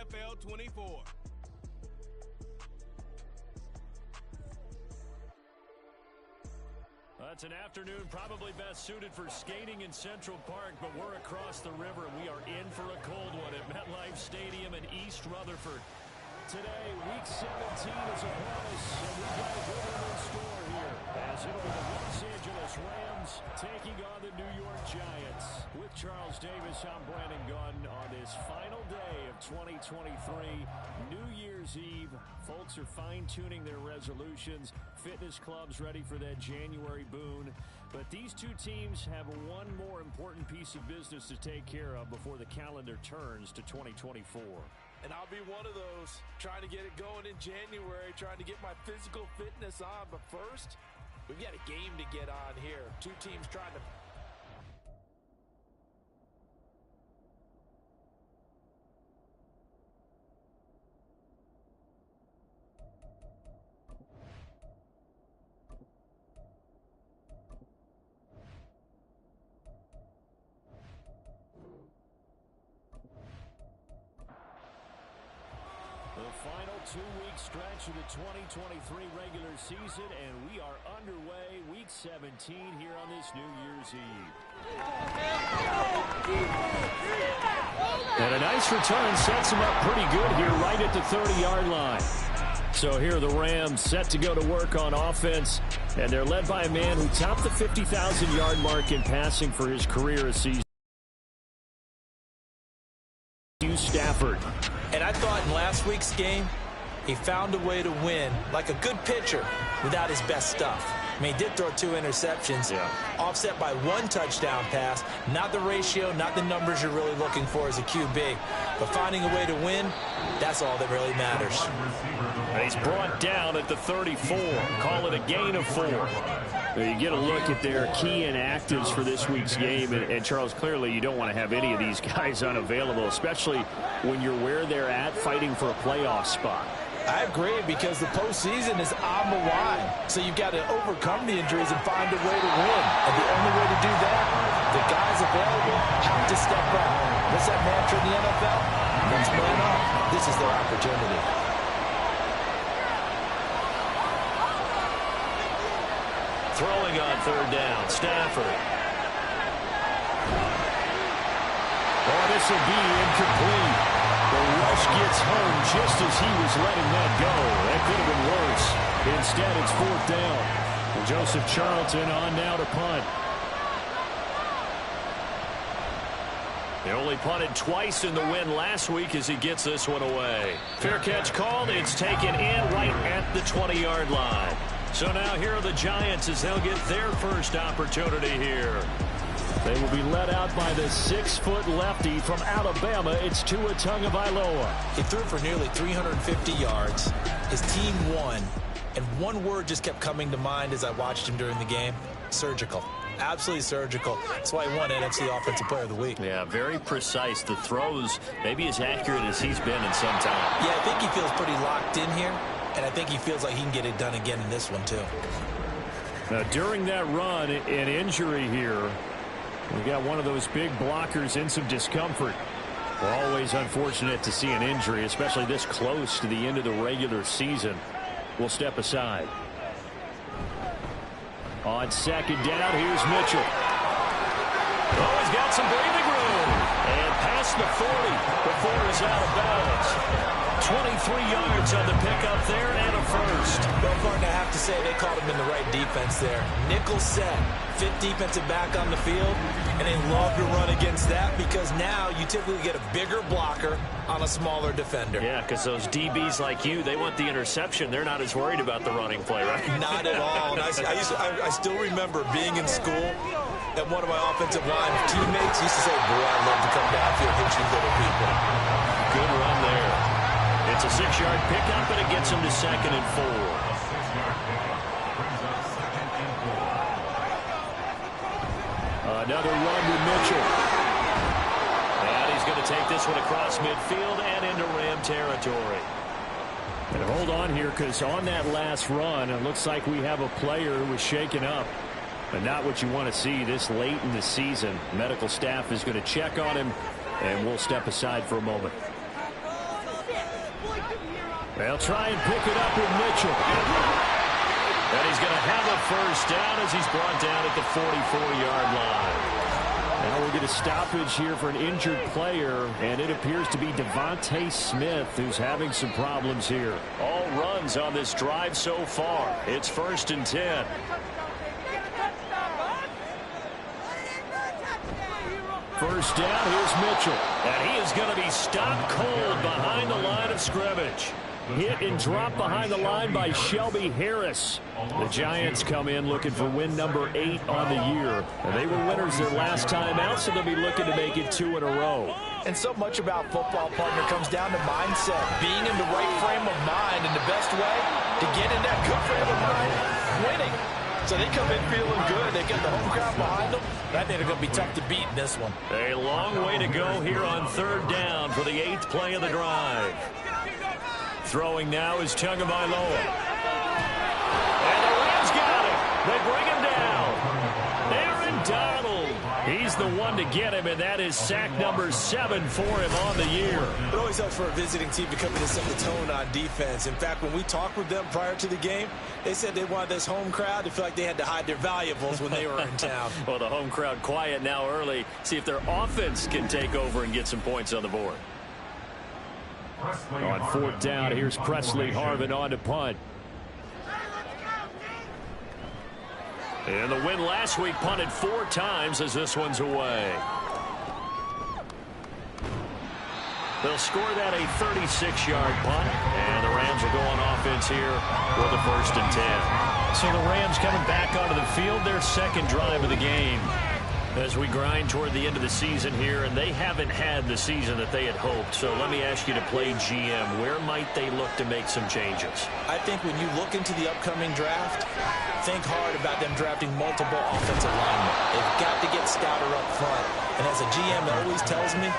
NFL 24. It's an afternoon probably best suited for skating in Central Park, but we're across the river and we are in for a cold one at MetLife Stadium in East Rutherford. Today, Week 17 is upon us, and we've got a good one in store here, as it'll be the Los Angeles Rams taking on the New York Giants. With Charles Davis, I'm Brandon Gunn on this final day of 2023, New Year's Eve. Folks are fine-tuning their resolutions. Fitness clubs ready for that January boon. But these two teams have one more important piece of business to take care of before the calendar turns to 2024. And I'll be one of those, trying to get it going in January, trying to get my physical fitness on. But first, we've got a game to get on here. Two teams trying to... The final two-week stretch of the 2023 regular season, and we are underway, Week 17 here on this New Year's Eve. And a nice return sets them up pretty good here right at the 30-yard line. So here are the Rams set to go to work on offense, and they're led by a man who topped the 50,000-yard mark in passing for his career this season. Stafford. And I thought in last week's game, he found a way to win like a good pitcher without his best stuff. I mean, he did throw 2 interceptions, offset by 1 touchdown pass. Not the ratio, not the numbers you're really looking for as a QB. But finding a way to win, that's all that really matters. He's brought down at the 34. Call it a gain of 4. You get a look at their key inactives for this week's game. And Charles, clearly you don't want to have any of these guys unavailable, especially when you're where they're at fighting for a playoff spot. I agree, because the postseason is on the line. So you've got to overcome the injuries and find a way to win. And the only way to do that, the guys available have to step up. What's that mantra in the NFL? Next man up. This is their opportunity. Throwing on third down, Stafford. Oh, this will be incomplete. The rush gets home just as he was letting that go. That could have been worse. Instead, it's 4th down. And Joseph Charlton on now to punt. They only punted twice in the win last week as he gets this one away. Fair catch called. It's taken in right at the 20-yard line. So now here are the Giants as they'll get their first opportunity here. They will be led out by the 6-foot lefty from Alabama. It's Tua Tagovailoa. He threw for nearly 350 yards. His team won. And one word just kept coming to mind as I watched him during the game: surgical. Absolutely surgical. That's why he won NFC Offensive Player of the Week. Yeah, very precise. The throws maybe as accurate as he's been in some time. Yeah, I think he feels pretty locked in here. And I think he feels like he can get it done again in this one, too. Now, during that run, an injury here. We got one of those big blockers in some discomfort. We're always unfortunate to see an injury, especially this close to the end of the regular season. We'll step aside. On second down, here's Mitchell. Oh, he's got some breathing room. And past the 40 before he's out of bounds. 23 yards on the pickup there and a first. Well, partner, I have to say they called him in the right defense there. Nickel set, 5th defensive back on the field, and they love to run against that because now you typically get a bigger blocker on a smaller defender. Yeah, because those DBs like you, they want the interception. They're not as worried about the running play, right? Not at all. And I still remember being in school, and one of my offensive line teammates used to say, boy, I'd love to come downfield and hit you little people. Good run there. It's a 6-yard pickup, and it gets him to 2nd and 4. Another run to Mitchell. And he's going to take this one across midfield and into Ram territory. And hold on here, because on that last run, it looks like we have a player who was shaken up. But not what you want to see this late in the season. Medical staff is going to check on him, and we'll step aside for a moment. They'll try and pick it up with Mitchell. And he's going to have a first down as he's brought down at the 44-yard line. Now we'll get a stoppage here for an injured player, and it appears to be Devontae Smith who's having some problems here. All runs on this drive so far. It's 1st and 10. First down, here's Mitchell. And he is going to be stopped cold behind the line of scrimmage. Hit and drop behind the line by Shelby Harris. The Giants come in looking for win number 8 on the year. And they were winners their last time out, so they'll be looking to make it 2 in a row. And so much about football, partner, comes down to mindset. Being in the right frame of mind, and the best way to get in that good frame of mind, winning. So they come in feeling good. They get the home crowd behind them. I think they're going to be tough to beat in this one. A long way to go here on 3rd down for the 8th play of the drive. Throwing now is Tagovailoa. And the Rams got him. They bring him down. Aaron Donald. He's the one to get him, and that is sack number 7 for him on the year. It always helps for a visiting team to come in and set the tone on defense. In fact, when we talked with them prior to the game, they said they wanted this home crowd to feel like they had to hide their valuables when they were in town. Well, the home crowd quiet now early. See if their offense can take over and get some points on the board. On 4th down, here's Presley Harvin on to punt. And the win last week punted 4 times as this one's away. They'll score that a 36-yard punt, and the Rams are going offense here with the 1st and 10. So the Rams coming back onto the field, their 2nd drive of the game. As we grind toward the end of the season here, and they haven't had the season that they had hoped. So let me ask you to play GM. Where might they look to make some changes? I think when you look into the upcoming draft, think hard about them drafting multiple offensive linemen. They've got to get stouter up front. And as a GM always tells me,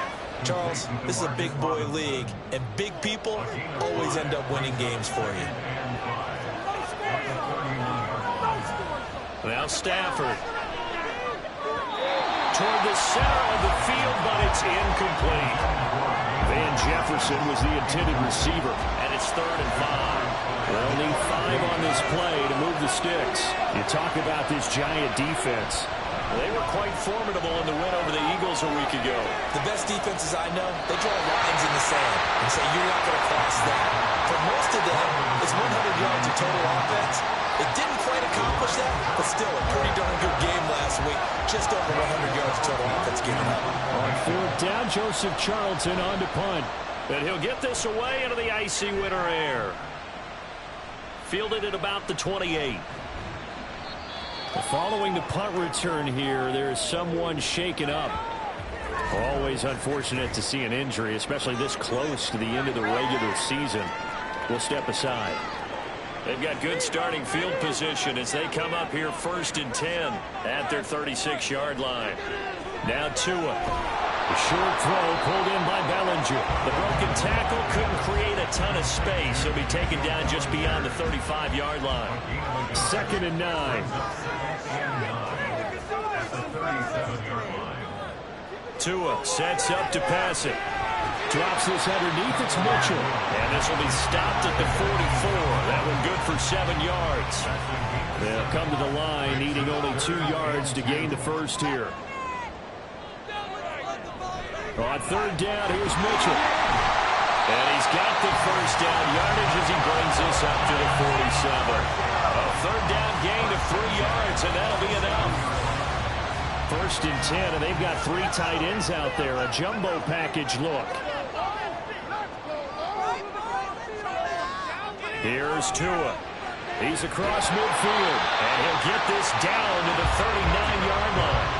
Charles, this is a big boy league, and big people always end up winning games for you. Now Stafford. Toward the center of the field, but it's incomplete. Van Jefferson was the intended receiver, and it's 3rd and 5. They'll need 5 on this play to move the sticks. You talk about this Giant defense. They were quite formidable in the win over the Eagles a week ago. The best defenses I know, they draw lines in the sand and say you're not going to cross that. For most of them, it's 100 yards of total offense. It didn't quite accomplish that, but still a pretty darn good game last week. Just over 100 yards of total offense given up. On 4th down, Joseph Charlton on to punt. And he'll get this away into the icy winter air. Fielded at about the 28. Following the punt return here, there's someone shaken up. Always unfortunate to see an injury, especially this close to the end of the regular season. We'll step aside. They've got good starting field position as they come up here 1st and 10 at their 36-yard line. Now Tua. The short throw pulled in by Bellinger. The broken tackle couldn't create a ton of space. He'll be taken down just beyond the 35-yard line. 2nd and 9. Tua sets up to pass it. Drops this underneath. It's Mitchell. And this will be stopped at the 44. That one good for 7 yards. They'll come to the line needing only 2 yards to gain the first here. On 3rd down, here's Mitchell. And he's got the first down yardage as he brings this up to the 47. A 3rd down gain of 3 yards, and that'll be enough. 1st and 10, and they've got 3 tight ends out there. A jumbo package look. Here's Tua. He's across midfield, and he'll get this down to the 39-yard line.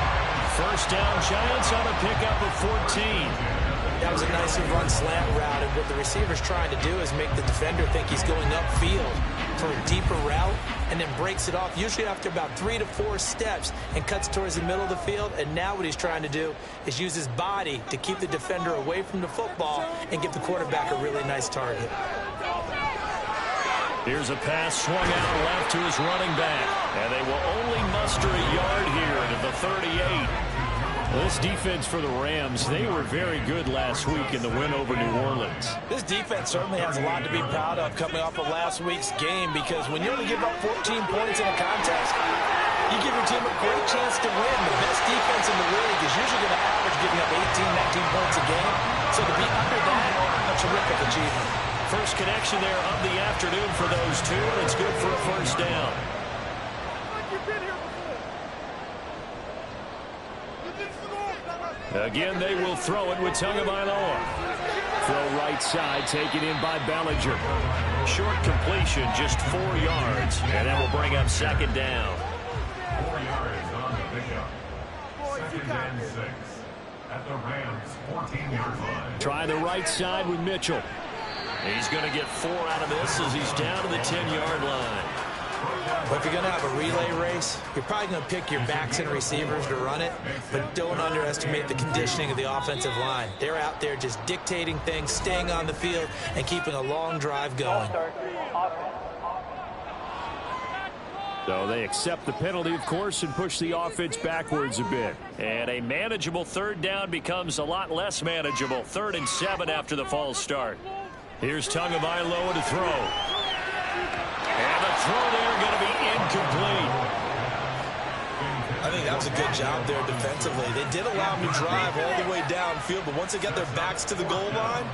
1st down, Giants on a pickup of 14. That was a nicely run slant route, and what the receiver's trying to do is make the defender think he's going upfield for a deeper route, and then breaks it off, usually after about 3 to 4 steps, and cuts towards the middle of the field. And now what he's trying to do is use his body to keep the defender away from the football and give the quarterback a really nice target. Here's a pass swung out left to his running back, and they will only muster a yard here to the 38. This defense for the Rams, they were very good last week in the win over New Orleans. This defense certainly has a lot to be proud of coming off of last week's game, because when you only give up 14 points in a contest, you give your team a great chance to win. The best defense in the league is usually going to average giving up 18, 19 points a game. So to be under that, a terrific achievement. First connection there of the afternoon for those two, and it's good for a first down. Again, they will throw it with Tagovailoa. Throw right side, taken in by Bellinger. Short completion, just 4 yards, and that will bring up second down. 4 yards on the pickup. Second and 6 at the Rams' 14-yard line. Try the right side with Mitchell. He's going to get 4 out of this as he's down to the 10-yard line. But if you're going to have a relay race, you're probably going to pick your backs and receivers to run it, but don't underestimate the conditioning of the offensive line. They're out there just dictating things, staying on the field, and keeping a long drive going. So they accept the penalty, of course, and push the offense backwards a bit. And a manageable third down becomes a lot less manageable. 3rd and 7 after the false start. Here's Tagovailoa to throw. And the throw there going to be incomplete. I think that was a good job there defensively. They did allow them to drive all the way downfield, but once they got their backs to the goal line,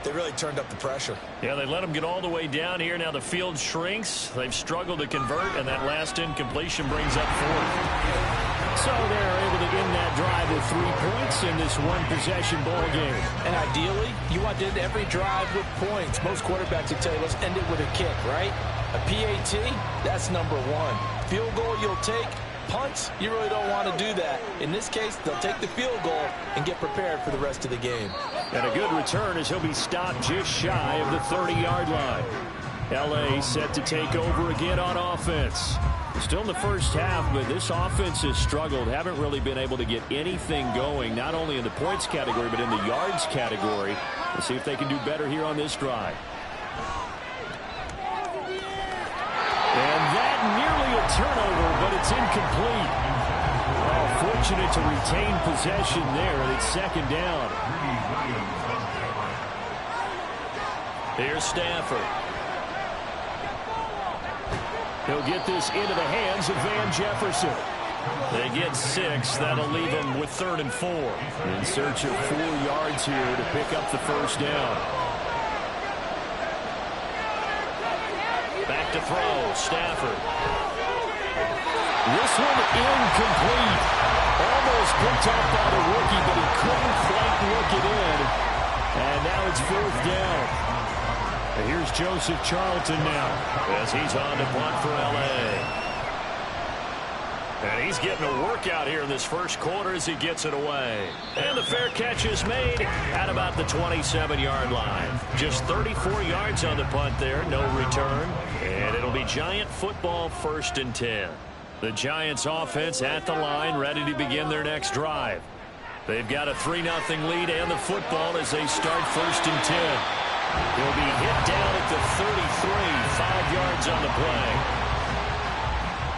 they really turned up the pressure. Yeah, they let them get all the way down here. Now the field shrinks. They've struggled to convert, and that last incompletion brings up 4th. So they're able to end that drive with 3 points in this one-possession ball game. And ideally, you want to end every drive with points. Most quarterbacks will tell you, let's end it with a kick, right? A PAT, that's number 1. Field goal you'll take. Punts, you really don't want to do that. In this case, they'll take the field goal and get prepared for the rest of the game. And a good return as he'll be stopped just shy of the 30-yard line. L.A. set to take over again on offense. Still in the first half, but this offense has struggled. Haven't really been able to get anything going, not only in the points category, but in the yards category. Let's see if they can do better here on this drive. And that nearly a turnover, but it's incomplete. Oh, fortunate to retain possession there, and it's second down. Here's Stafford. He'll get this into the hands of Van Jefferson. They get 6. That'll leave them with 3rd and 4. In search of 4 yards here to pick up the first down. Back to throw, Stafford. This one incomplete. Almost picked up by the rookie, but he couldn't quite work it in. And now it's 4th down. And here's Joseph Charlton now as he's on to punt for L.A. And he's getting a workout here in this first quarter as he gets it away. And the fair catch is made at about the 27-yard line. Just 34 yards on the punt there, no return. And it'll be Giant football, 1st and 10. The Giants offense at the line, ready to begin their next drive. They've got a 3-0 lead and the football as they start 1st and 10. He'll be hit down at the 33, 5 yards on the play.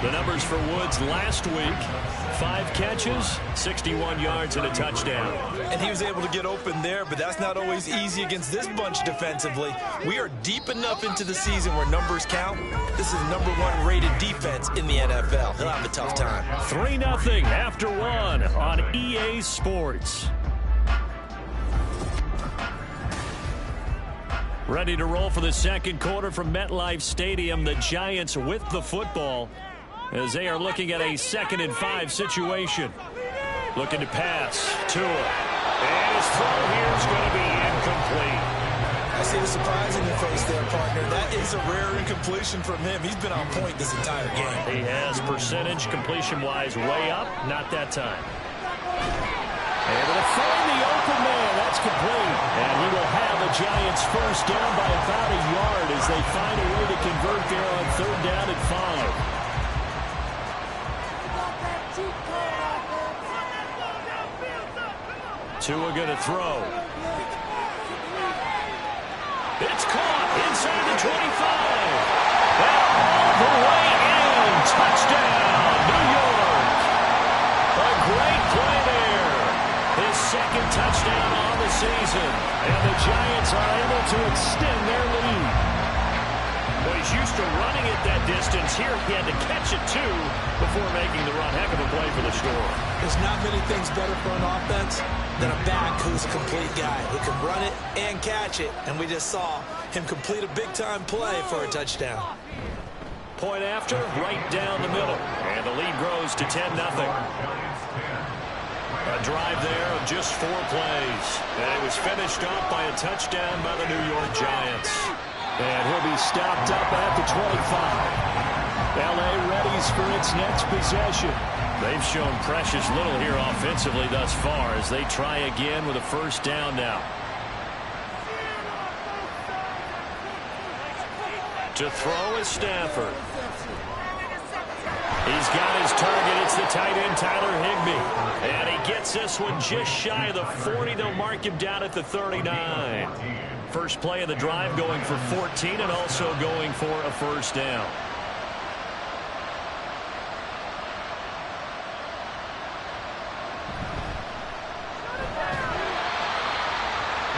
The numbers for Woods last week, 5 catches, 61 yards and a touchdown. And he was able to get open there, but that's not always easy against this bunch defensively. We are deep enough into the season where numbers count. This is the #1 rated defense in the NFL. He'll have a tough time. 3-0 after 1 on EA Sports. Ready to roll for the second quarter from MetLife Stadium. The Giants with the football as they are looking at a 2nd and 5 situation. Looking to pass. Tua. And his throw here is going to be incomplete. I see the surprise in your face there, partner. That is a rare incompletion from him. He's been on point this entire game. He has percentage completion-wise way up. Not that time. Able to find the open man. That's complete. And he will have the Giants first down by about a yard as they find a way to convert there on 3rd down and 5. Tua going to throw. It's caught inside the 25. And all the way in. Touchdown, New York. A great play there. second touchdown on the season. And the Giants are able to extend their lead. Well, he's used to running it that distance. Here he had to catch it, too, before making the run. Heck of a play for the score. There's not many things better for an offense than a back who's a complete guy who can run it and catch it. And we just saw him complete a big-time play for a touchdown. Point after, right down the middle. And the lead grows to 10-0. A drive there of just 4 plays. And it was finished off by a touchdown by the New York Giants. And he'll be stopped up at the 25. L.A. readies for its next possession. They've shown precious little here offensively thus far as they try again with a first down now. To throw is Stafford. He's got his target. It's the tight end, Tyler Higbee. And he gets this one just shy of the 40. They'll mark him down at the 39. First play of the drive going for 14 and also going for a first down.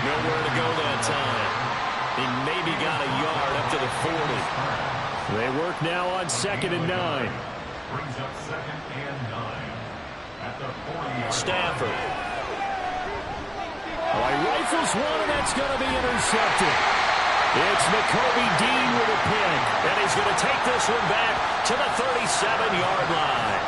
Nowhere to go that time. He maybe got a yard up to the 40. They work now on 2nd and 9. Brings up 2nd and 9 at the 40. Stafford. He rifles one, and that's going to be intercepted. It's Nakobe Dean with a pick, and he's going to take this one back to the 37-yard line.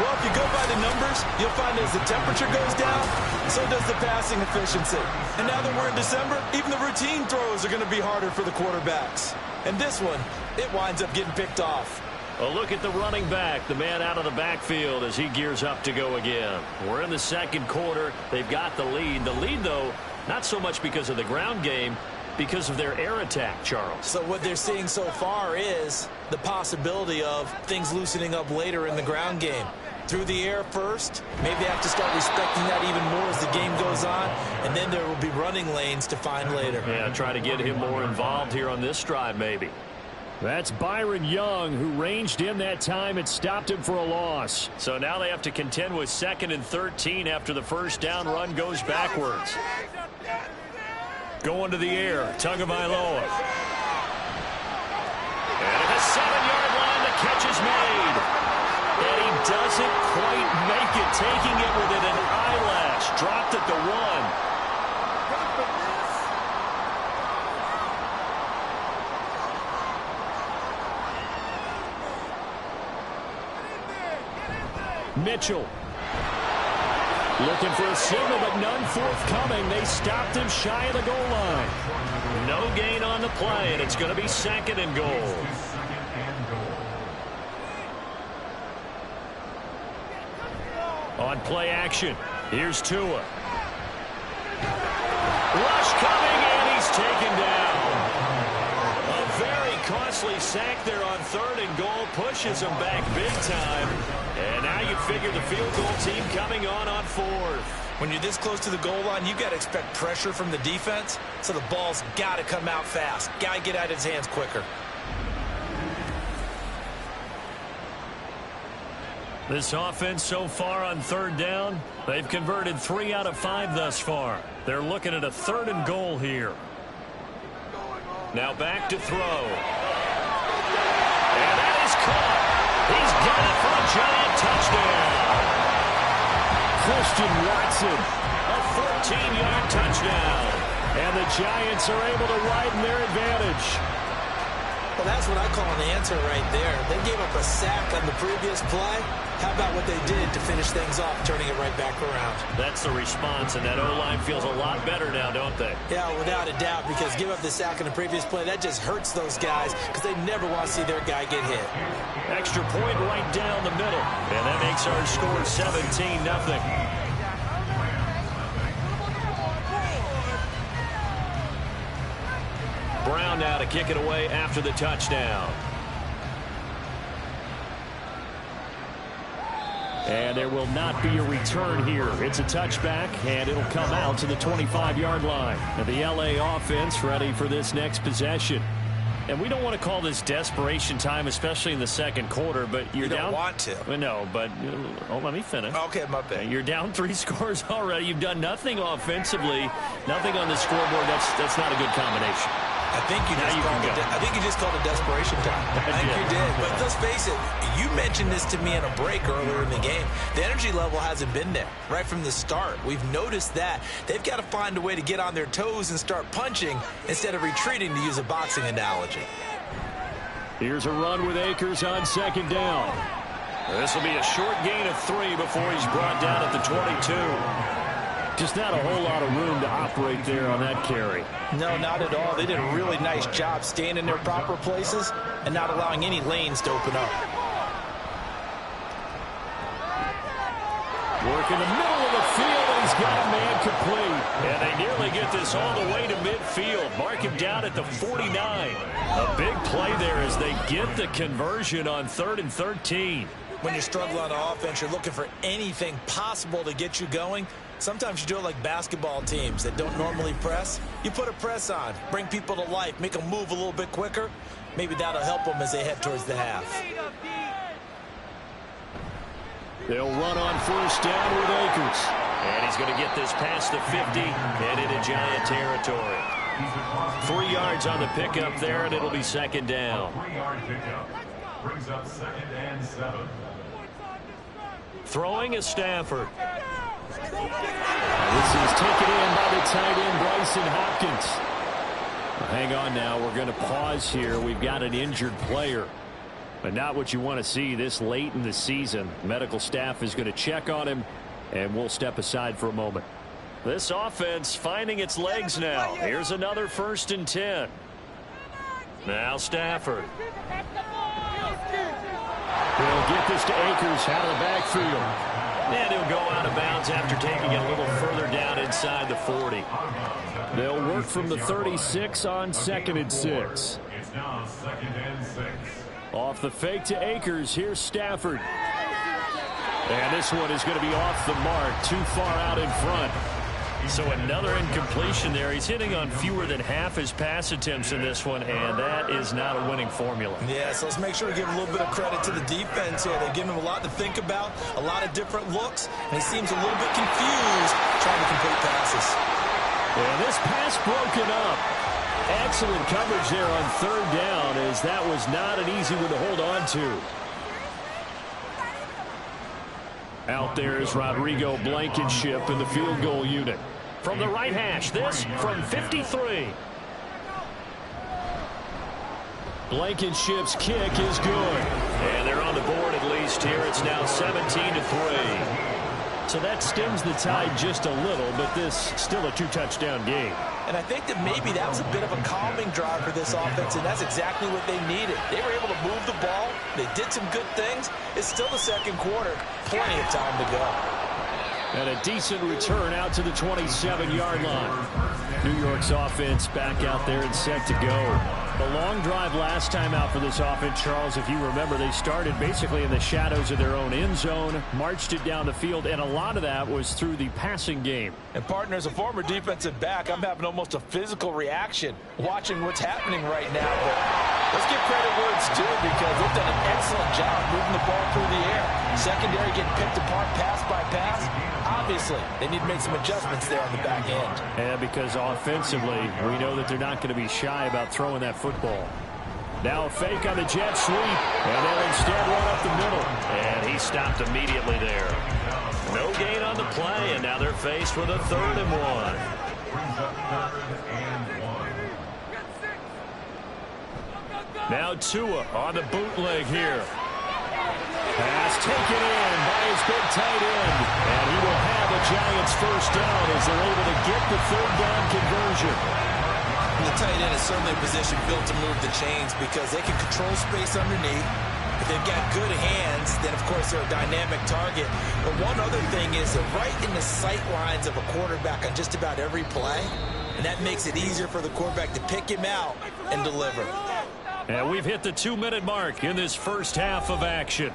Well, if you go by the numbers, you'll find as the temperature goes down, so does the passing efficiency. And now that we're in December, even the routine throws are going to be harder for the quarterbacks. And this one, it winds up getting picked off. A look at the running back, the man out of the backfield as he gears up to go again. We're in the second quarter. They've got the lead. The lead, though, not so much because of the ground game, because of their air attack, Charles. So what they're seeing so far is the possibility of things loosening up later in the ground game. Through the air first, maybe they have to start respecting that even more as the game goes on, and then there will be running lanes to find later. Yeah, try to get him more involved here on this drive, maybe. That's Byron Young, who ranged in that time and stopped him for a loss. So now they have to contend with 2nd and 13 after the first down run goes backwards. Going to the air, Tagovailoa. And at the 7-yard line, the catch is made. And he doesn't quite make it, taking it within an eyelash. Dropped at the 1. Mitchell. Looking for a signal, but none forthcoming. They stopped him shy of the goal line. No gain on the play, and it's going to be 2nd and goal. On play action, here's Tua. Rush coming, and he's taken down. A very costly sack there on 3rd and goal. Pushes him back big time. And now you figure the field goal team coming on 4th. When you're this close to the goal line, you've got to expect pressure from the defense, so the ball's got to come out fast. Got to get out of his hands quicker. This offense so far on 3rd down, they've converted 3 out of 5 thus far. They're looking at a 3rd and goal here. Now back to throw. And that is caught. He's got it for a giant touchdown. Christian Watson, a 14-yard touchdown. And the Giants are able to widen their advantage. Well, that's what I call an answer right there. They gave up a sack on the previous play. How about what they did to finish things off, turning it right back around? That's the response, and that O-line feels a lot better now, don't they? Yeah, without a doubt, because give up the sack on the previous play, that just hurts those guys because they never want to see their guy get hit. Extra point right down the middle, and that makes our score 17-0. Brown now to kick it away after the touchdown. And there will not be a return here. It's a touchback, and it'll come out to the 25-yard line. And the L.A. offense ready for this next possession. And we don't want to call this desperation time, especially in the second quarter, but you're down. You don't want to. No, but let me finish. Okay, my bad. You're down 3 scores already. You've done nothing offensively, nothing on the scoreboard. That's not a good combination. I think you just called it desperation time. I think you did. But let's face it, you mentioned this to me in a break earlier in the game. The energy level hasn't been there right from the start. We've noticed that. They've got to find a way to get on their toes and start punching instead of retreating, to use a boxing analogy. Here's a run with Akers on second down. This will be a short gain of 3 before he's brought down at the 22. Just not a whole lot of room to operate there on that carry. No, not at all. They did a really nice job staying in their proper places and not allowing any lanes to open up. Work in the middle of the field, and he's got a man complete. And they nearly get this all the way to midfield. Mark him down at the 49. A big play there as they get the conversion on 3rd and 13. When you're struggling on offense, you're looking for anything possible to get you going. Sometimes you do it like basketball teams that don't normally press. You put a press on, bring people to life, make them move a little bit quicker. Maybe that'll help them as they head towards the half. They'll run on first down with Akers. And he's going to get this past the 50 and into Giant territory. 3 yards on the pickup there, and it'll be second down. 3-yard pickup brings up 2nd and 7. Throwing is Stafford. This is taken in by the tight end, Bryson Hopkins. Hang on now. We're going to pause here. We've got an injured player. But not what you want to see this late in the season. Medical staff is going to check on him, and we'll step aside for a moment. This offense finding its legs now. Here's another 1st and 10. Now Stafford. He'll get this to Akers out of the backfield. And he'll go out of bounds after taking it a little further down inside the 40. They'll work from the 36 on 2nd and 6. It's now 2nd and 6. Off the fake to Akers. Here's Stafford. And this one is going to be off the mark. Too far out in front. So another incompletion there. He's hitting on fewer than half his pass attempts in this one, and that is not a winning formula. Yeah, so let's make sure to give a little bit of credit to the defense here. They're giving him a lot to think about, a lot of different looks, and he seems a little bit confused trying to complete passes. And this pass broken up. Excellent coverage there on 3rd down, as that was not an easy one to hold on to. Out there is Rodrigo Blankenship in the field goal unit. From the right hash, this from 53. Blankenship's kick is good. And they're on the board at least here. It's now 17-3. So that stems the tide just a little, but this still a 2-touchdown game. And I think that maybe that was a bit of a calming drive for this offense, and that's exactly what they needed. They were able to move the ball. They did some good things. It's still the second quarter. Plenty of time to go. And a decent return out to the 27-yard line. New York's offense back out there and set to go. The long drive last time out for this offense, Charles, if you remember, they started basically in the shadows of their own end zone, marched it down the field, and a lot of that was through the passing game. And, partner, as a former defensive back, I'm having almost a physical reaction watching what's happening right now. But let's give credit where it's due, because they've done an excellent job moving the ball through the air. Secondary getting picked apart pass by pass. Obviously, they need to make some adjustments there on the back end. Yeah, because offensively, we know that they're not going to be shy about throwing that football. Now a fake on the jet sweep, and they'll instead run up the middle. And he stopped immediately there. No gain on the play, and now they're faced with a 3rd and 1. Now Tua on the bootleg here. Pass taken in by his big tight end. And he will have a Giants 1st down as they're able to get the 3rd down conversion. And the tight end is certainly a position built to move the chains because they can control space underneath. If they've got good hands, then, of course, they're a dynamic target. But one other thing is they're right in the sight lines of a quarterback on just about every play. And that makes it easier for the quarterback to pick him out and deliver. And we've hit the 2-minute mark in this first half of action.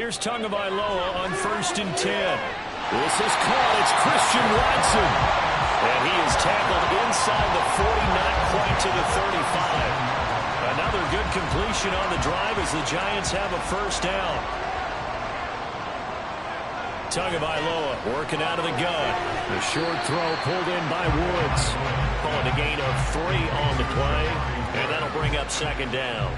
Here's Tagovailoa on 1st and 10. This is caught. It's Christian Watson. And he is tackled inside the 40, not quite to the 35. Another good completion on the drive as the Giants have a first down. Tagovailoa working out of the gun. The short throw pulled in by Woods. Calling a gain of 3 on the play. And that'll bring up 2nd down.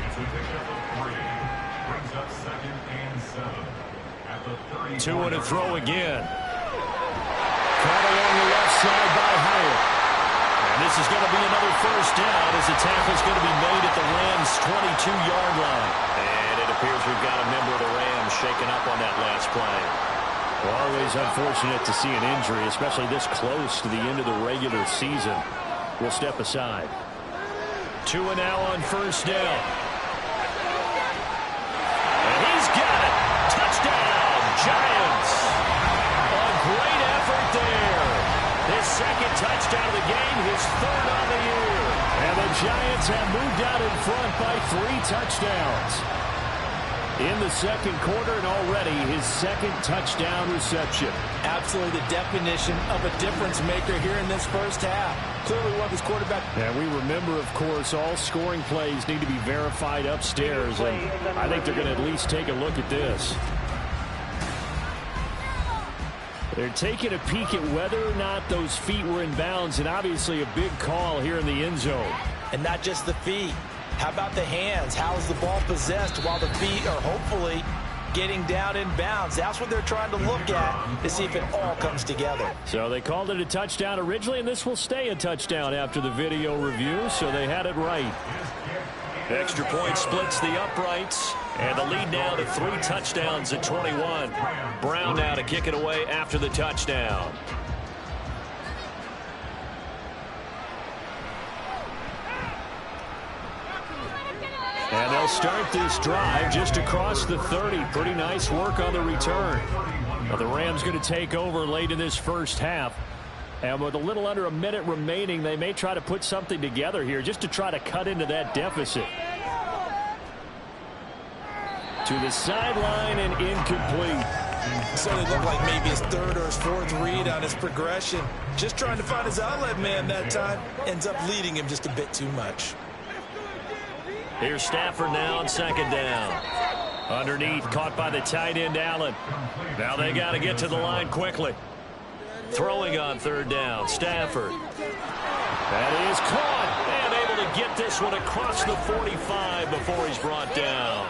Two and a throw again. Caught along the left side by Hyatt. And this is going to be another first down as the tackle's going to be made at the Rams' 22-yard line. And it appears we've got a member of the Rams shaken up on that last play. Well, always unfortunate to see an injury, especially this close to the end of the regular season. We'll step aside. 2 and now on first down. And he's got it. Touchdown, Giants. A great effort there. His 2nd touchdown of the game, his 3rd on the year. And the Giants have moved out in front by 3 touchdowns. In the 2nd quarter, and already his 2nd touchdown reception. Absolutely the definition of a difference maker here in this first half. Clearly one of his quarterback. And we remember, of course, all scoring plays need to be verified upstairs. And I think they're going to at least take a look at this. They're taking a peek at whether or not those feet were in bounds, and obviously a big call here in the end zone. And not just the feet. How about the hands? How is the ball possessed while the feet are hopefully getting down in bounds? That's what they're trying to look at to see if it all comes together. So they called it a touchdown originally, and this will stay a touchdown after the video review, so they had it right. Extra point splits the uprights, and the lead now to 3 touchdowns at 21. Brown now to kick it away after the touchdown. And they'll start this drive just across the 30. Pretty nice work on the return. Now the Rams going to take over late in this first half. And with a little under a minute remaining, they may try to put something together here just to try to cut into that deficit. To the sideline and incomplete. So it looked like maybe his 3rd or his 4th read on his progression. Just trying to find his outlet man that time. Ends up leading him just a bit too much. Here's Stafford now on 2nd down. Underneath, caught by the tight end, Allen. Now they got to get to the line quickly. Throwing on 3rd down, Stafford. That is caught, and able to get this one across the 45 before he's brought down.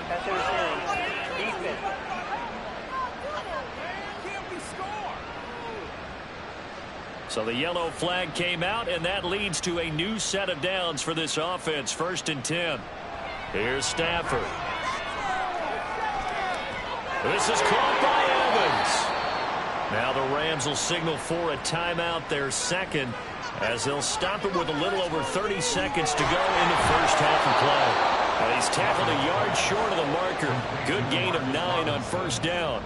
So the yellow flag came out, and that leads to a new set of downs for this offense. 1st and 10. Here's Stafford. This is caught by Evans. Now the Rams will signal for a timeout, their 2nd, as they'll stop it with a little over 30 seconds to go in the first half of play. Well, he's tackled a yard short of the marker. Good gain of 9 on 1st down.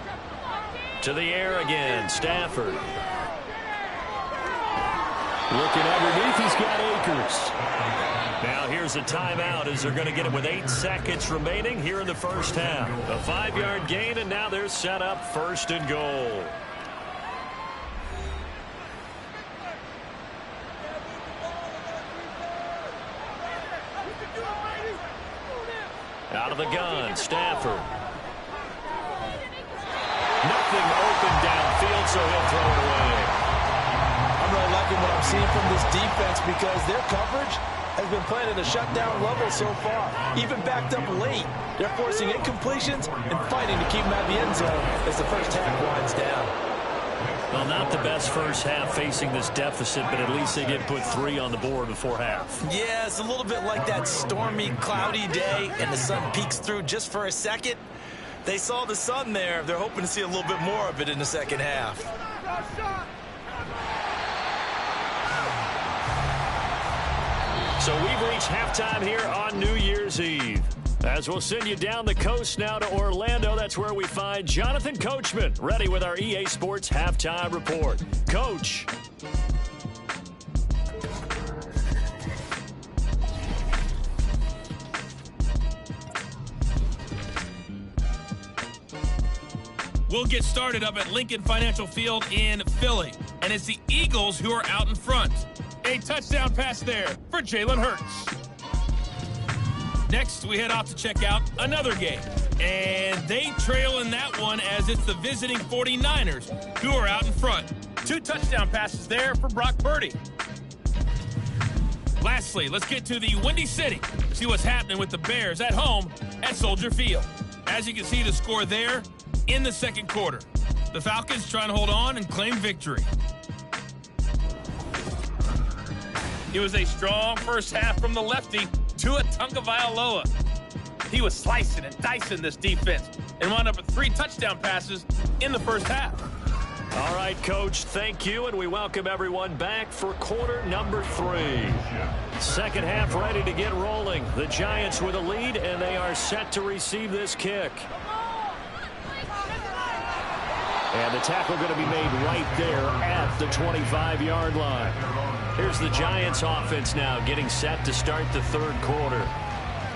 To the air again, Stafford. Looking underneath, he's got Akers. Now here's a timeout as they're going to get it with 8 seconds remaining here in the first half. A 5-yard gain, and now they're set up 1st and goal. Out of the gun, Stafford. Nothing open downfield, so he'll throw it away. I'm really liking what I'm seeing from this defense because their coverage has been playing at a shutdown level so far. Even backed up late, they're forcing incompletions and fighting to keep them out of the end zone as the first half winds down. Well, not the best first half facing this deficit, but at least they did put 3 on the board before half. Yeah, it's a little bit like that stormy, cloudy day, and the sun peeks through just for a second. They saw the sun there. They're hoping to see a little bit more of it in the second half. So we've reached halftime here on New Year's Eve. As we'll send you down the coast now to Orlando, that's where we find Jonathan Coachman, ready with our EA Sports Halftime Report. Coach. We'll get started up at Lincoln Financial Field in Philly. And it's the Eagles who are out in front. A touchdown pass there for Jalen Hurts. Next, we head off to check out another game. And they trail in that one as it's the visiting 49ers who are out in front. 2 touchdown passes there for Brock Purdy. Lastly, let's get to the Windy City. See what's happening with the Bears at home at Soldier Field. As you can see, the score there in the second quarter. The Falcons trying to hold on and claim victory. It was a strong first half from the lefty, Tua Tagovailoa. He was slicing and dicing this defense and wound up with 3 touchdown passes in the first half. All right, Coach, thank you, and we welcome everyone back for quarter number 3. Second half ready to get rolling. The Giants with a lead, and they are set to receive this kick. And the tackle going to be made right there at the 25-yard line. Here's the Giants offense now getting set to start the third quarter.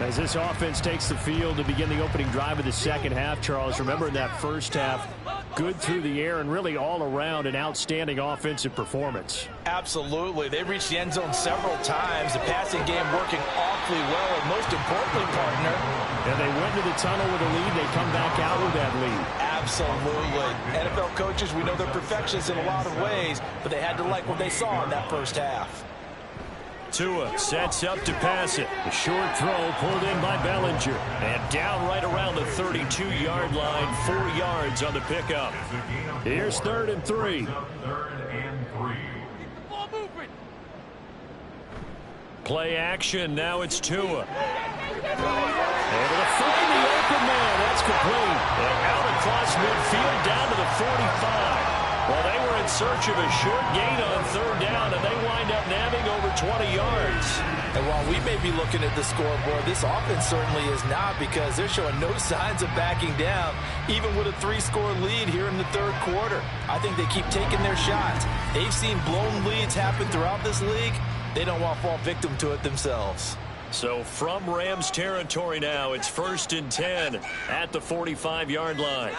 As this offense takes the field to begin the opening drive of the second half, Charles, remember in that first half, good through the air and really all around an outstanding offensive performance. Absolutely. They reached the end zone several times. The passing game working awfully well, and most importantly, partner. And they went to the tunnel with a lead. They come back out with that lead. Absolutely. NFL coaches, we know they're perfectionists in a lot of ways, but they had to like what they saw in that first half. Tua sets up to pass it. The short throw pulled in by Bellinger. And down right around the 32-yard line, 4 yards on the pickup. Here's 3rd and 3. Play action. Now it's Tua. Able to find the open man. That's complete. And out across midfield down to the 45. Well, they were in search of a short gain on 3rd down, and they wind up nabbing over 20 yards. And while we may be looking at the scoreboard, this offense certainly is not, because they're showing no signs of backing down, even with a 3-score lead here in the third quarter. I think they keep taking their shots. They've seen blown leads happen throughout this league. They don't want to fall victim to it themselves. So from Rams territory now, it's 1st and 10 at the 45-yard line.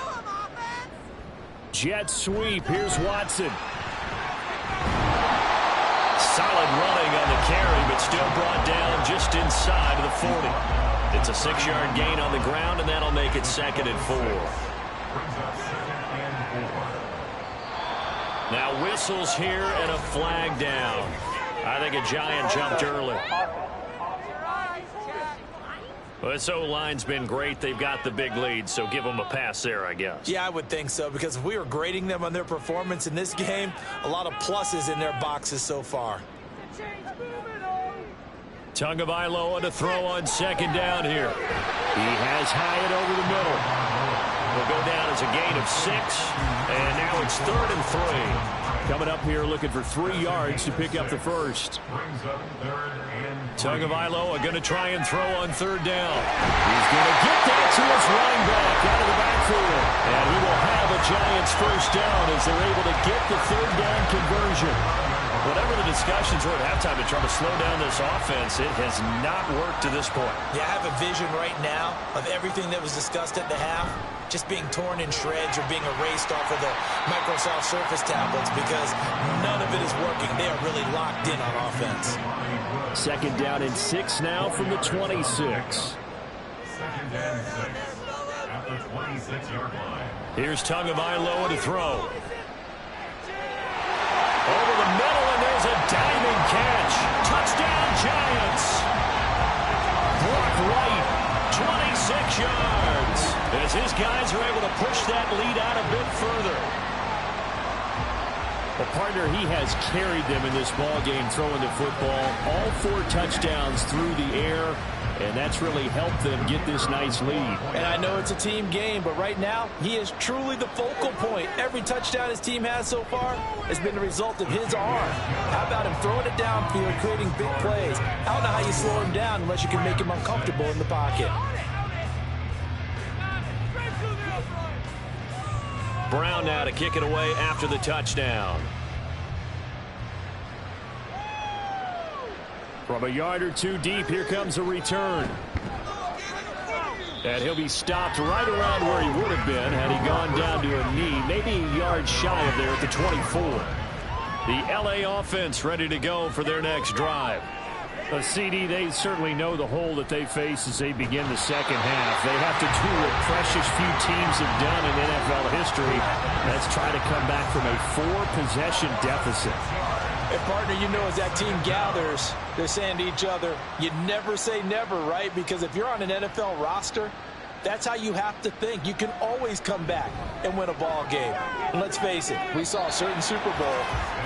Jet sweep. Here's Watson. Solid running on the carry, but still brought down just inside of the 40. It's a 6-yard gain on the ground, and that'll make it 2nd and 4. Now whistles here and a flag down. I think a Giant jumped early. Well, this O-line's been great. They've got the big lead, so give them a pass there, I guess. Yeah, I would think so, because if we were grading them on their performance in this game, a lot of pluses in their boxes so far. Tagovailoa to throw on 2nd down here. He has Hyatt over the middle. Will go down as a gain of 6, and now it's 3rd and 3. Coming up here looking for 3 yards to pick up the first. Tagovailoa going to try and throw on 3rd down. He's going to get that to his running back out of the backfield. And he will have a Giants first down as they're able to get the 3rd down conversion. Whatever the discussions were at halftime to try to slow down this offense, it has not worked to this point. Yeah, I have a vision right now of everything that was discussed at the half just being torn in shreds or being erased off of the Microsoft Surface tablets, because none of it is working. They are really locked in on offense. 2nd down and 6 now from the 26. 2nd and 6 at the 26-yard line. Here's Tagovailoa to throw. Over the middle, and there's a diving catch. Touchdown, Giants. Brock Wright, 26 yards. As his guys are able to push that lead out a bit further. Well, partner, he has carried them in this ball game throwing the football. All 4 touchdowns through the air, and that's really helped them get this nice lead. And I know it's a team game, but right now, he is truly the focal point. Every touchdown his team has so far has been the result of his arm. How about him throwing it downfield, creating big plays? I don't know how you slow him down unless you can make him uncomfortable in the pocket. Brown now to kick it away after the touchdown. From a yard or 2 deep, here comes a return. And he'll be stopped right around where he would have been had he gone down to a knee, maybe a yard shy of there at the 24. The LA offense ready to go for their next drive. A CD, they certainly know the hole that they face as they begin the second half. They have to do what precious few teams have done in NFL history. That's try to come back from a 4-possession deficit. And, partner, you know, as that team gathers, they're saying to each other, you never say never, right? Because if you're on an NFL roster, that's how you have to think. You can always come back and win a ball game. And let's face it, we saw a certain Super Bowl,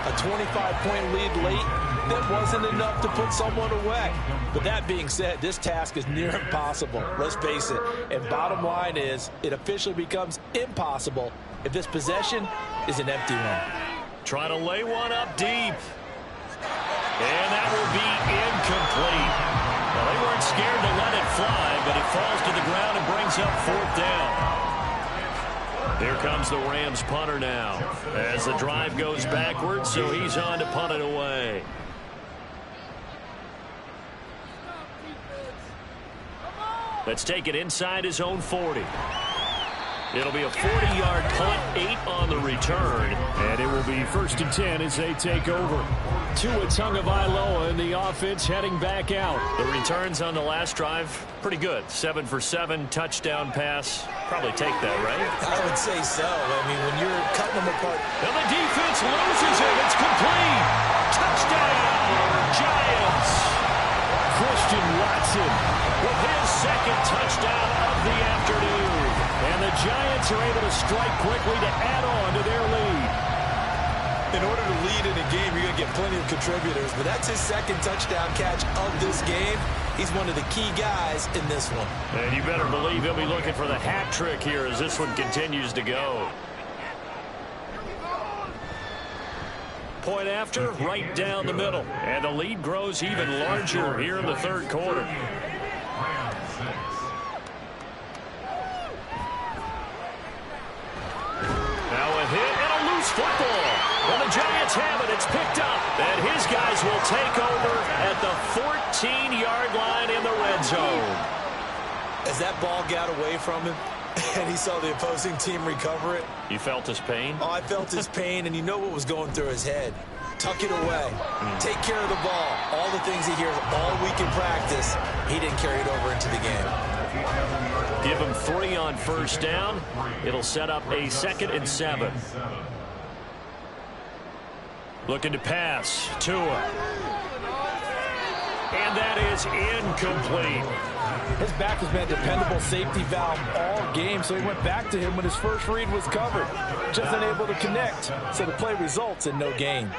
a 25-point lead late, that wasn't enough to put someone away. But that being said, this task is near impossible. Let's face it. And bottom line is, it officially becomes impossible if this possession is an empty one. Trying to lay one up deep. And that will be incomplete. Well, they weren't scared to let it fly, but it falls to the ground and brings up 4th down. Here comes the Rams punter now as the drive goes backwards, so he's on to punt it away. Let's take it inside his own 40. It'll be a 40-yard punt, 8 on the return. And it will be 1st and 10 as they take over. Tua Tagovailoa and the offense heading back out. The returns on the last drive, pretty good. 7 for 7, touchdown pass. Probably take that, right? I would say so. I mean, when you're cutting them apart. And the defense loses it. It's complete. Touchdown, Giants. Christian Watson with his 2nd touchdown of the afternoon. And the Giants are able to strike quickly to add on to their lead. In order to lead in a game, you're going to get plenty of contributors, but that's his 2nd touchdown catch of this game. He's one of the key guys in this one. And you better believe he'll be looking for the hat trick here as this one continues to go. Point after, right down the middle. And the lead grows even larger here in the 3rd quarter. Football. Well, the Giants have it. It's picked up. And his guys will take over at the 14-yard line in the red zone. As that ball got away from him and he saw the opposing team recover it. You felt his pain? Oh, I felt his pain, and you know what was going through his head. Tuck it away. Take care of the ball. All the things he hears all week in practice, he didn't carry it over into the game. Give him 3 on 1st down. It'll set up a 2nd and 7. Looking to pass. Tua. And that is incomplete. His back has been a dependable safety valve all game, so he went back to him when his first read was covered. Just unable to connect, so the play results in no gain.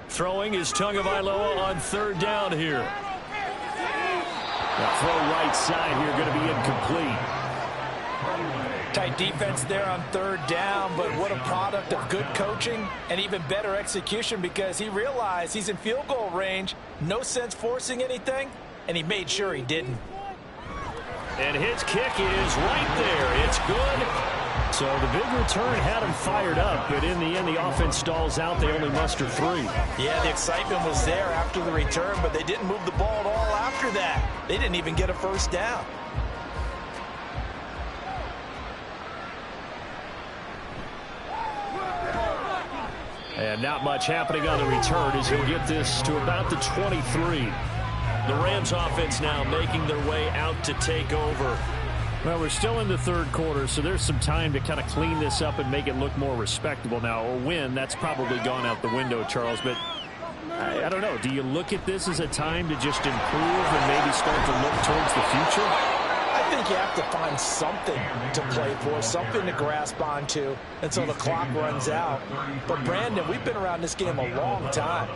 Throwing is Tagovailoa on 3rd down here. The throw right side here going to be incomplete. Tight defense there on 3rd down, but what a product of good coaching and even better execution because he realized he's in field goal range. No sense forcing anything, and he made sure he didn't. And his kick is right there. It's good. So the big return had him fired up, but in the end, the offense stalls out. They only muster 3. Yeah, the excitement was there after the return, but they didn't move the ball at all after that. They didn't even get a 1st down. And not much happening on the return as he'll get this to about the 23. The Rams offense now making their way out to take over. Well, we're still in the 3rd quarter, so there's some time to kind of clean this up and make it look more respectable now. A win, that's probably gone out the window, Charles, but I don't know. Do you look at this as a time to just improve and maybe start to look towards the future? I think you have to find something to play for, something to grasp onto until the clock runs out. But, Brandon, we've been around this game a long time.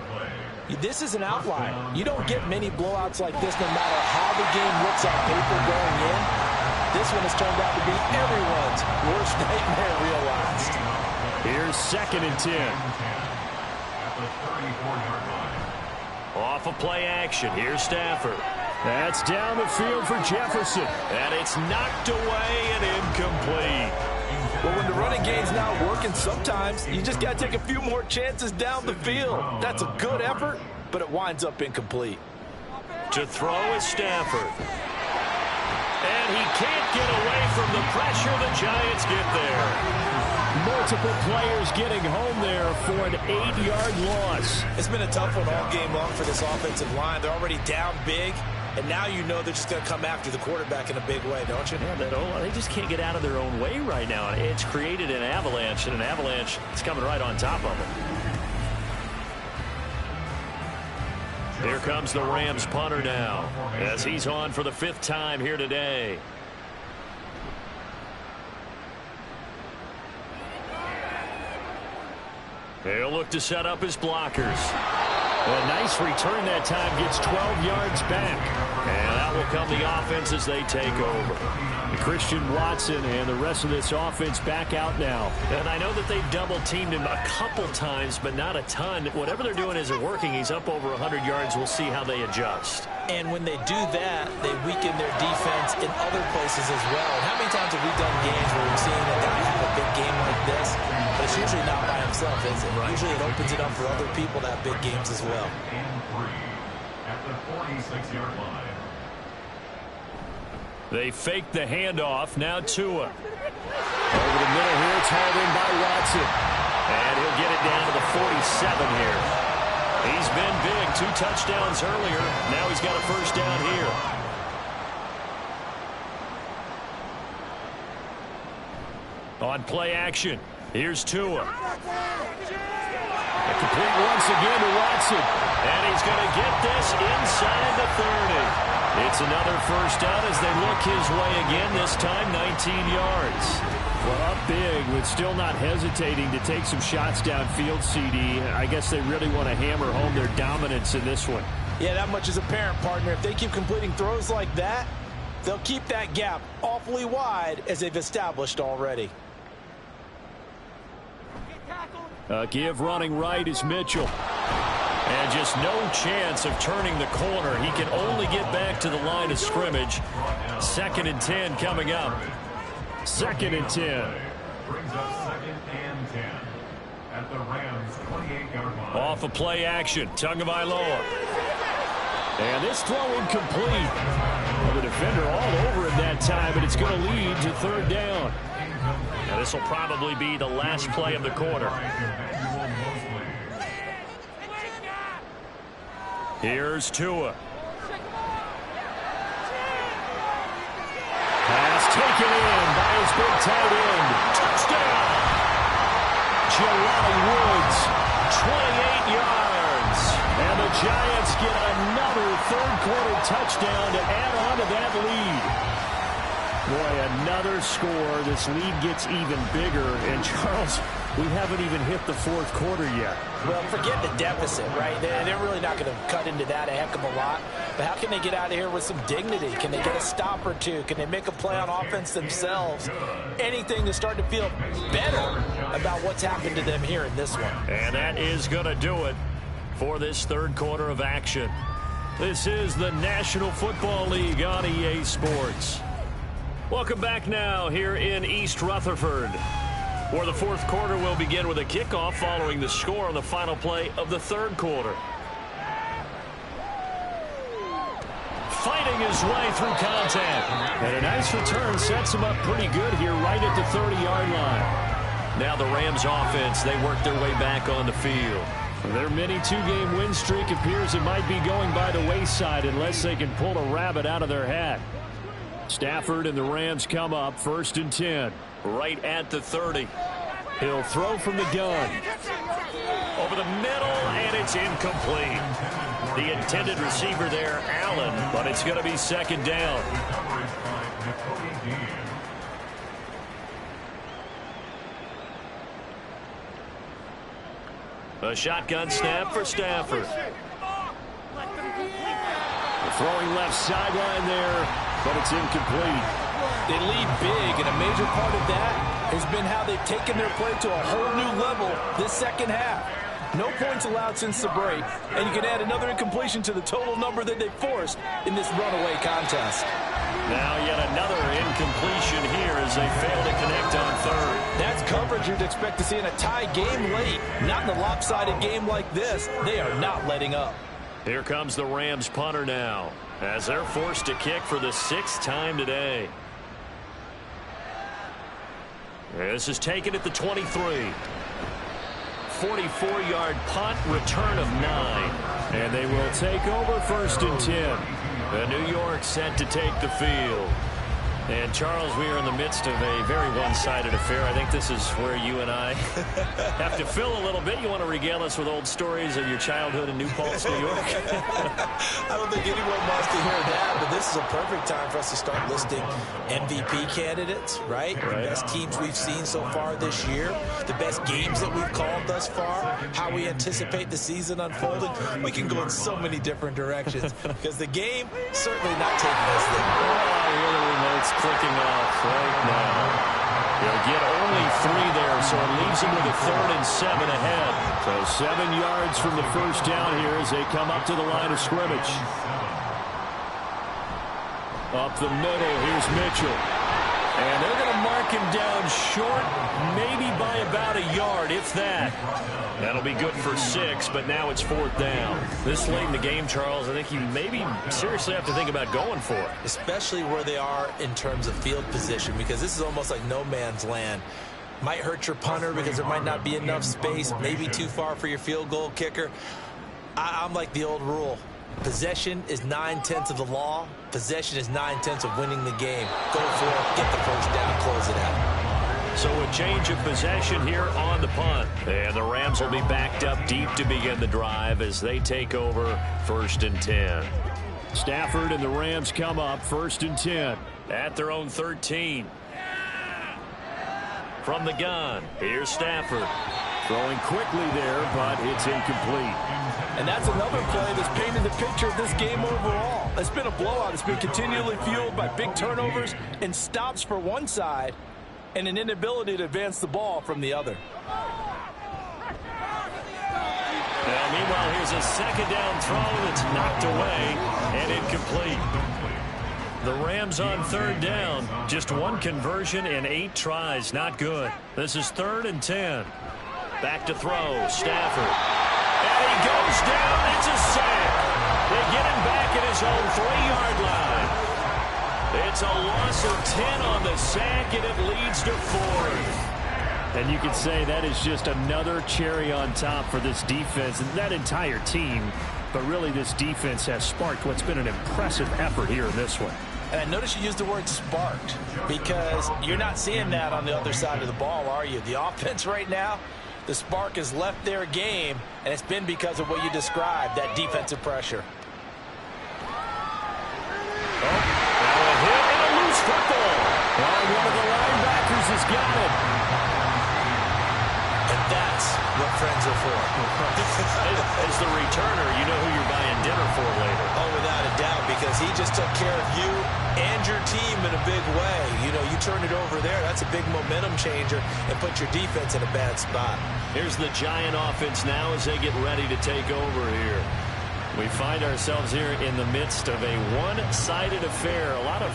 This is an outlier. You don't get many blowouts like this no matter how the game looks on paper going in. This one has turned out to be everyone's worst nightmare realized. Here's 2nd and 10. Off of play action. Here's Stafford. That's down the field for Jefferson. And it's knocked away and incomplete. Well, when the running game's not working, sometimes you just got to take a few more chances down the field. That's a good effort, but it winds up incomplete. To throw is Stafford. And he can't get away from the pressure. The Giants get there. Multiple players getting home there for an 8-yard loss. It's been a tough one all game long for this offensive line. They're already down big, and now you know they're just going to come after the quarterback in a big way, don't you? Yeah, they just can't get out of their own way right now. It's created an avalanche, and an avalanche is coming right on top of them. Here comes the Rams punter now, as he's on for the 5th time here today. He'll look to set up his blockers. A nice return that time, gets 12 yards back. And that will come the offense as they take over. Christian Watson and the rest of this offense back out now. And I know that they've double-teamed him a couple times, but not a ton. Whatever they're doing isn't working. He's up over 100 yards. We'll see how they adjust. And when they do that, they weaken their defense in other places as well. And how many times have we done games where we've seen a guy have a big game like this? But it's usually not by himself, is it? Right. Usually it opens it up for other people to have big games as well. And 3 at the 46-yard line. They fake the handoff. Now Tua. Over the middle here. It's hauled in by Watson. And he'll get it down to the 47 here. He's been big. 2 touchdowns earlier. Now he's got a first down here. On play action. Here's Tua. A complete once again to Watson. And he's going to get this inside the 30. It's another first down as they look his way again, this time 19 yards. Well, up big with still not hesitating to take some shots downfield, CD. I guess they really want to hammer home their dominance in this one. Yeah, that much is apparent, partner. If they keep completing throws like that, they'll keep that gap awfully wide as they've established already. Give running right is Mitchell. And just no chance of turning the corner. He can only get back to the line of scrimmage. 2nd and 10 coming up. 2nd and 10. Brings up 2nd and 10 at the Rams 28-yard line. Off a play action. Tagovailoa. And this throw incomplete. Well, the defender all over him that time, but it's going to lead to 3rd down. Now, this will probably be the last play of the quarter. Here's Tua. Pass taken in by his big tight end. Touchdown! Jelani Woods, 28 yards. And the Giants get another 3rd-quarter touchdown to add on to that lead. Boy, another score. This lead gets even bigger. And, Charles, we haven't even hit the 4th quarter yet. Well, forget the deficit, right? They're really not going to cut into that a heck of a lot. But how can they get out of here with some dignity? Can they get a stop or two? Can they make a play on offense themselves? Anything to start to feel better about what's happened to them here in this one. And that is going to do it for this 3rd quarter of action. This is the National Football League on EA Sports. Welcome back now here in East Rutherford, where the 4th quarter will begin with a kickoff following the score on the final play of the 3rd quarter. Fighting his way through contact. And a nice return sets him up pretty good here right at the 30-yard line. Now the Rams offense, they work their way back on the field. Their mini 2-game win streak appears it might be going by the wayside unless they can pull a rabbit out of their hat. Stafford and the Rams come up 1st and 10. Right at the 30. He'll throw from the gun. Over the middle, and it's incomplete. The intended receiver there, Allen, but it's going to be 2nd down. A shotgun snap for Stafford. Throwing left sideline there, but it's incomplete. They lead big, and a major part of that has been how they've taken their play to a whole new level this 2nd half. No points allowed since the break, and you can add another incompletion to the total number that they forced in this runaway contest. Now yet another incompletion here as they fail to connect on 3rd. That's coverage you'd expect to see in a tie game late. Not in a lopsided game like this. They are not letting up. Here comes the Rams punter now, as they're forced to kick for the 6th time today. This is taken at the 23. 44-yard punt, return of 9. And they will take over 1st and 10. The New York set to take the field. And, Charles, we are in the midst of a very one-sided affair. I think this is where you and I have to fill a little bit. You want to regale us with old stories of your childhood in New Paltz, New York? I don't think anyone wants to hear that, but this is a perfect time for us to start listing MVP candidates, right? The best teams we've seen so far this year, the best games that we've called thus far, how we anticipate the season unfolding. We can go in so many different directions because the game certainly not taking us there. Oh, I hear the remote's clicking off right now. He'll get only 3 there, so it leaves him with a 3rd and 7 ahead. So 7 yards from the first down here as they come up to the line of scrimmage. Up the middle, here's Mitchell. And they're going to mark him down short, maybe by about a yard, if that. That'll be good for 6, but now it's 4th down. This late in the game, Charles, I think you maybe seriously have to think about going for it. Especially where they are in terms of field position, because this is almost like no man's land. Might hurt your punter because there might not be enough space, maybe too far for your field goal kicker. I'm like the old rule. Possession is 9/10 of the law. Possession is 9/10 of winning the game. Go for it, get the first down, close it out. So a change of possession here on the punt. And the Rams will be backed up deep to begin the drive as they take over 1st and 10. Stafford and the Rams come up 1st and 10 at their own 13. From the gun, here's Stafford. Throwing quickly there, but it's incomplete. And that's another play that's painted the picture of this game overall. It's been a blowout. It's been continually fueled by big turnovers and stops for one side and an inability to advance the ball from the other. Now, meanwhile, here's a 2nd down throw that's knocked away and incomplete. The Rams on 3rd down. Just 1 conversion and 8 tries. Not good. This is 3rd and 10. Back to throw. Stafford. And he goes down. It's a sack. They get him back at his own 3-yard line. It's a loss of 10 on the sack, and it leads to 4th. And you could say that is just another cherry on top for this defense and that entire team. But really, this defense has sparked what's been an impressive effort here in this one. And I notice you use the word sparked because you're not seeing that on the other side of the ball, are you? The offense right now, the spark has left their game, and it's been because of what you described, that defensive pressure. Oh, now a hit and a loose football. And one of the linebackers has got it. And that's what friends are for. As the returner, you know who you're buying dinner for later. Oh, without a doubt, because he just took care of you and your team in a big way. You know, you turn it over there, that's a big momentum changer and put your defense in a bad spot. Here's the Giant offense now as they get ready to take over here. We find ourselves here in the midst of a one-sided affair. A lot of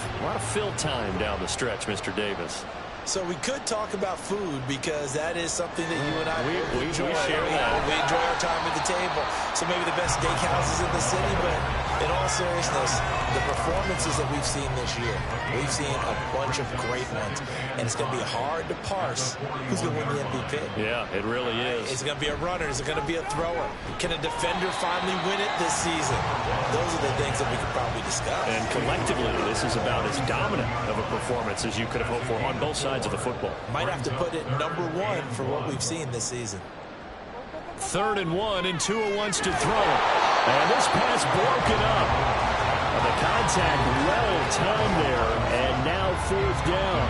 fill time down the stretch, Mr. Davis. So we could talk about food because that is something that you and I enjoy. We share that. We enjoy our time at the table. So maybe the best steakhouses in the city, but in all seriousness, the performances that we've seen this year, we've seen a bunch of great ones, and it's going to be hard to parse who's going to win the MVP. Yeah, it really is. Is it going to be a runner? Is it going to be a thrower? Can a defender finally win it this season? Those are the things that we could probably discuss. And collectively, this is about as dominant of a performance as you could have hoped for on both sides of the football. Might have to put it number 1 for what we've seen this season. 3rd and 1, and Tua wants to throw it. And this pass broken up. And the contact well timed there, and now 4th down.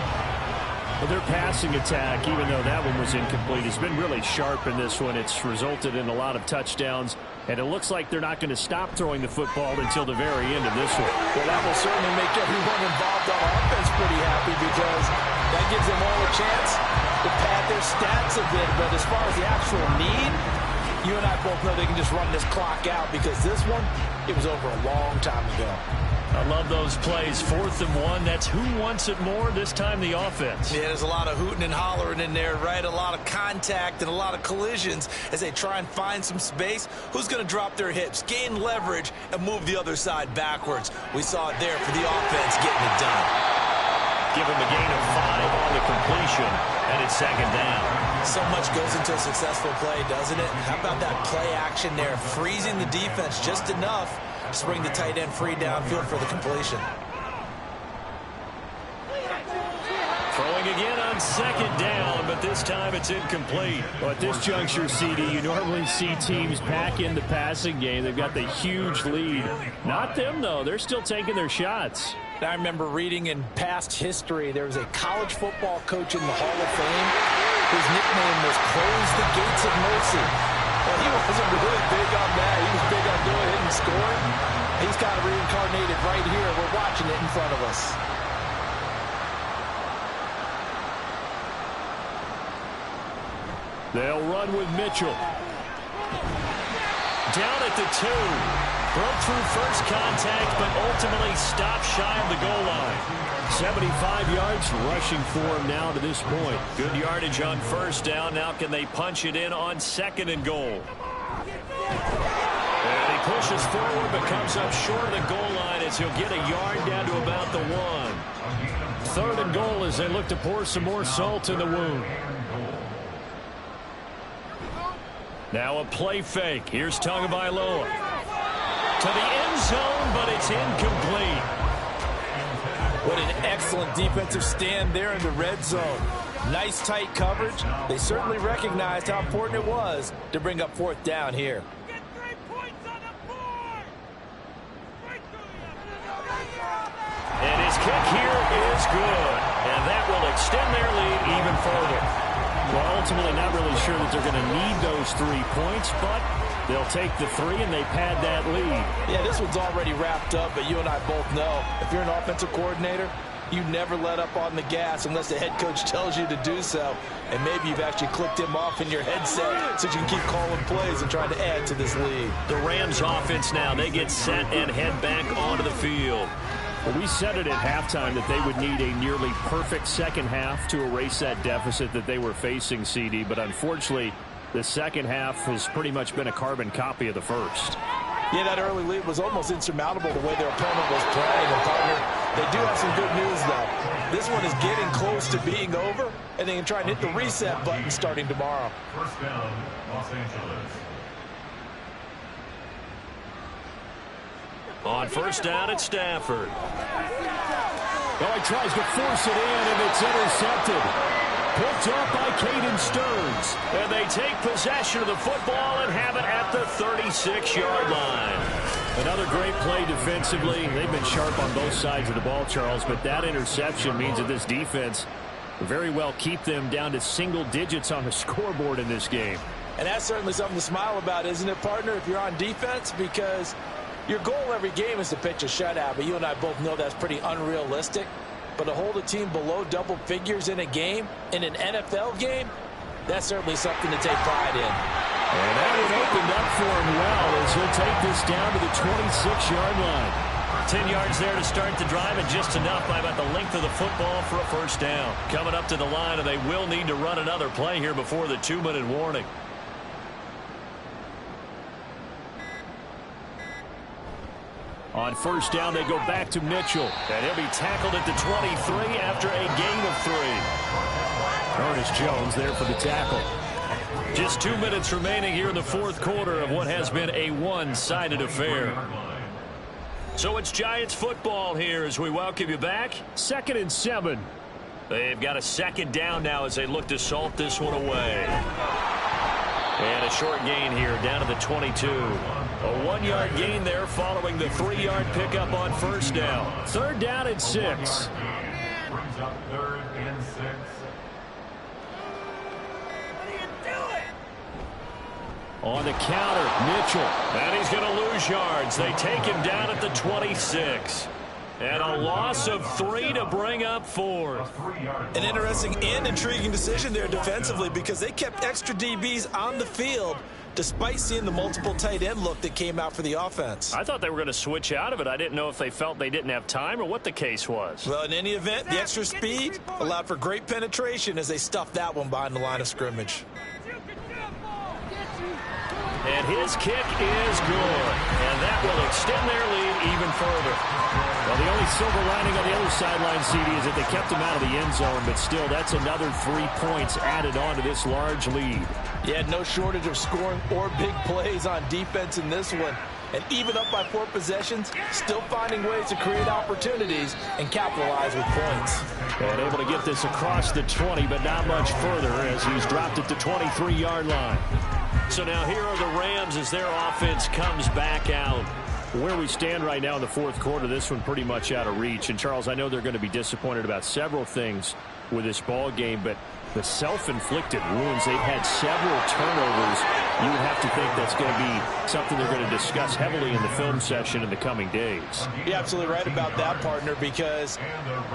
Well, their passing attack, even though that one was incomplete, has been really sharp in this one. It's resulted in a lot of touchdowns, and it looks like they're not going to stop throwing the football until the very end of this one. Well, that will certainly make everyone involved on offense pretty happy because that gives them all a chance to pad their stats a bit. But as far as the actual need, you and I both know they can just run this clock out because this one, it was over a long time ago. I love those plays. 4th and 1. That's who wants it more. This time the offense. Yeah, there's a lot of hooting and hollering in there, right? A lot of contact and a lot of collisions as they try and find some space. Who's going to drop their hips, gain leverage, and move the other side backwards? We saw it there for the offense getting it done. Give him a gain of 5 on the completion, and it's 2nd down. So much goes into a successful play, doesn't it? How about that play action there, freezing the defense just enough to bring the tight end free downfield for the completion. Throwing again on 2nd down, but this time it's incomplete. Well, at this juncture, CD, you normally see teams pack in the passing game. They've got the huge lead. Not them, though. They're still taking their shots. I remember reading in past history, there was a college football coach in the Hall of Fame whose nickname was Close the Gates of Mercy. Well, he wasn't really big on that. He was big on going ahead and scoring. He's kind of reincarnated right here. We're watching it in front of us. They'll run with Mitchell. Down at the 2. Broke through first contact, but ultimately stopped shy of the goal line. 75 yards rushing for him now to this point. Good yardage on 1st down. Now can they punch it in on 2nd and goal? And he pushes forward, but comes up short of the goal line as he'll get a yard down to about the 1. 3rd and goal as they look to pour some more salt in the wound. Now a play fake. Here's Tagovailoa. To the end zone, but it's incomplete. What an excellent defensive stand there in the red zone. Nice tight coverage. They certainly recognized how important it was to bring up 4th down here. Get 3 points on the board. And his kick here is good. And that will extend their lead even further. Well, ultimately not really sure that they're going to need those 3 points, but they'll take the 3 and they pad that lead. Yeah, this one's already wrapped up, but you and I both know if you're an offensive coordinator, you never let up on the gas unless the head coach tells you to do so. And maybe you've actually clicked him off in your headset so you can keep calling plays and trying to add to this lead. The Rams offense now, they get set and head back onto the field. Well, we said it at halftime that they would need a nearly perfect second half to erase that deficit that they were facing, CD. But unfortunately, the second half has pretty much been a carbon copy of the first. Yeah, that early lead was almost insurmountable the way their opponent was playing. And partner, they do have some good news, though. This one is getting close to being over, and they can try and hit the reset button starting tomorrow. 1st down, Los Angeles. On 1st down at Stafford. Oh, he tries to force it in, and it's intercepted. Picked up by Caden Stearns. And they take possession of the football and have it at the 36-yard line. Another great play defensively. They've been sharp on both sides of the ball, Charles, but that interception means that this defense very well keep them down to single digits on the scoreboard in this game. And that's certainly something to smile about, isn't it, partner, if you're on defense? Because your goal every game is to pitch a shutout, but you and I both know that's pretty unrealistic. But to hold a team below double figures in a game, in an NFL game, that's certainly something to take pride in. And that one opened up for him well as he'll take this down to the 26-yard line. 10 yards there to start the drive, and just enough by about the length of the football for a 1st down. Coming up to the line, and they will need to run another play here before the 2-minute warning. On 1st down, they go back to Mitchell. And he'll be tackled at the 23 after a gain of 3. Ernest Jones there for the tackle. Just 2 minutes remaining here in the 4th quarter of what has been a one-sided affair. So it's Giants football here as we welcome you back. 2nd and 7. They've got a 2nd down now as they look to salt this one away. And a short gain here down to the 22. A 1-yard gain there following the 3-yard pickup on 1st down. 3rd down and 6. Brings up 3rd and 6. On the counter, Mitchell. And he's going to lose yards. They take him down at the 26. And a loss of 3 to bring up 4th. An interesting and intriguing decision there defensively because they kept extra DBs on the field despite seeing the multiple tight end look that came out for the offense. I thought they were going to switch out of it. I didn't know if they felt they didn't have time or what the case was. Well, in any event, the extra speed allowed for great penetration as they stuffed that one behind the line of scrimmage. And his kick is good. And that will extend their lead even further. Well, the only silver lining on the other sideline, CD, is that they kept him out of the end zone. But still, that's another 3 points added on to this large lead. Yeah, no shortage of scoring or big plays on defense in this one. And even up by 4 possessions, still finding ways to create opportunities and capitalize with points. And able to get this across the 20, but not much further as he's dropped it to 23-yard line. So now here are the Rams as their offense comes back out. Where we stand right now in the fourth quarter, this one pretty much out of reach. And, Charles, I know they're going to be disappointed about several things with this ball game, but the self-inflicted wounds, they've had several turnovers. You would have to think that's going to be something they're going to discuss heavily in the film session in the coming days. You're absolutely right about that, partner, because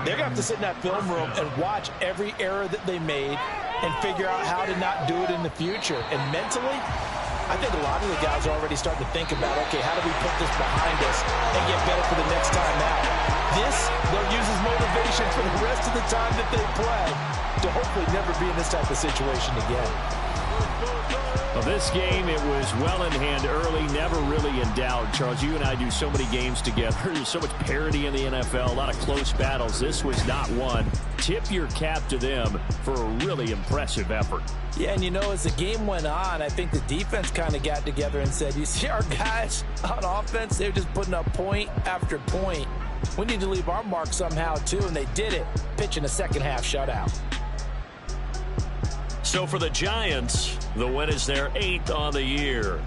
they're going to have to sit in that film room and watch every error that they made and figure out how to not do it in the future. And mentally, I think a lot of the guys are already starting to think about, okay, how do we put this behind us and get better for the next time out? This, they'll use as motivation for the rest of the time that they play to hopefully never be in this type of situation again. Well, this game, it was well in hand early, never really in doubt. Charles, you and I do so many games together. There's so much parity in the NFL, a lot of close battles. This was not one. Tip your cap to them for a really impressive effort. Yeah, and you know, as the game went on, I think the defense kind of got together and said, you see our guys on offense, they're just putting up point after point. We need to leave our mark somehow, too, and they did it, pitching a second-half shutout. So for the Giants, the win is their 8th on the year.